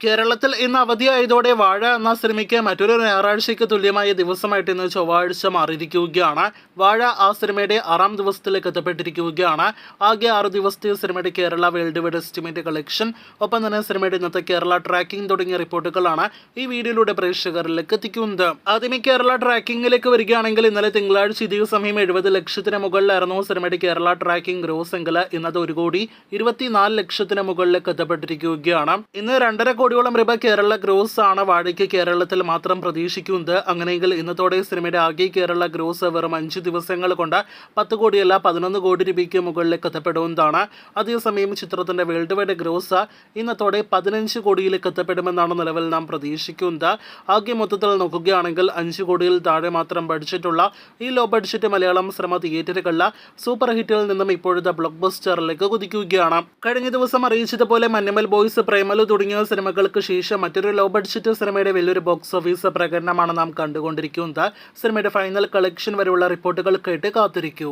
കേരളത്തിൽ ഇന്ന് അവധിയായതോടെ വാഴ എന്ന സിനിമയ്ക്ക് മറ്റൊരു ഞായറാഴ്ചയ്ക്ക് തുല്യമായ ദിവസമായിട്ട് ഇന്ന് ചൊവ്വാഴ്ച മാറിയിരിക്കുകയാണ്. വാഴ ആ സിനിമയുടെ 6ാം ദിവസത്തിലേക്ക് എത്തപ്പെട്ടിരിക്കുകയാണ്. ആകെ 6 ദിവസത്തെ സിനിമയുടെ Kerala world wide estimate collection, ഒപ്പം തന്നെ സിനിമയുടെ ഇന്നത്തെ കേരള ട്രാക്കിംഗ് തുടങ്ങിയ റിപ്പോർട്ടുകളാണ് ഈ വീഡിയോയിലൂടെ പ്രേക്ഷകരിലേക്ക് എത്തിക്കുന്നത്. ആദ്യമേ കേരള ട്രാക്കിംഗിലേക്ക് വരികയാണെങ്കിൽ ഇന്നലെ തിങ്കളാഴ്ച ഇതേ സമയം 70 ലക്ഷത്തിന് മുകളിലായിരുന്നു സിനിമയുടെ കേരള ട്രാക്കിംഗ് ഗ്രോസ് എങ്കിൽ ഇന്നത് 1,24,00,000 മുകളിലേക്ക് എത്തപ്പെട്ടിരിക്കുകയാണ്. ഇന്ന് 2.5 കോടിയോളം രൂപ കേരള ഗ്രോസ് ആണ് വാഴയ്ക്ക് കേരളത്തിൽ മാത്രം പ്രതീക്ഷിക്കുന്നത്. അങ്ങനെയെങ്കിൽ ഇന്നത്തോടെ സിനിമയുടെ ആകെ കേരള ഗ്രോസ് വെറും 5 ദിവസങ്ങൾ കൊണ്ട് 10 കോടിയല്ല 11 കോടി രൂപയ്ക്ക് മുകളിലേക്ക് എത്തപ്പെടുന്നതാണ്. അതേസമയം ചിത്രത്തിന്റെ വേൾഡ് വൈഡ് ഗ്രോസ് ഇന്നത്തോടെ 15 കോടിയിലേക്ക് എത്തപ്പെടുമെന്നാണ് നിലവിൽ നാം പ്രതീക്ഷിക്കുന്നത്. ആകെ മൊത്തത്തിൽ നോക്കുകയാണെങ്കിൽ 5 കോടിയിൽ താഴെ മാത്രം ബഡ്ജറ്റുള്ള ഈ ലോ ബഡ്ജറ്റ് മലയാളം സിനിമ തിയേറ്ററുകളിലെ സൂപ്പർ ഹിറ്റിൽ നിന്നും ഇപ്പോഴത്തെ ബ്ലോക്ക് ബസ്റ്ററിലേക്ക് കുതിക്കുകയാണ്. കഴിഞ്ഞ ദിവസം അറിയിച്ചതുപോലെ മഞ്ഞമ്മൽ ബോയ്സ്, പ്രേമലു തുടങ്ങിയ സിനിമകൾക്ക് ശേഷം മറ്റൊരു ലോ ബഡ്ജറ്റ് സിനിമയുടെ വലിയൊരു ബോക്സ് ഓഫീസ് പ്രകടനമാണ് നാം കണ്ടുകൊണ്ടിരിക്കുന്നത്. സിനിമയുടെ ഫൈനൽ കളക്ഷൻ വരെയുള്ള റിപ്പോർട്ടുകൾ കേട്ട് കാത്തിരിക്കൂ.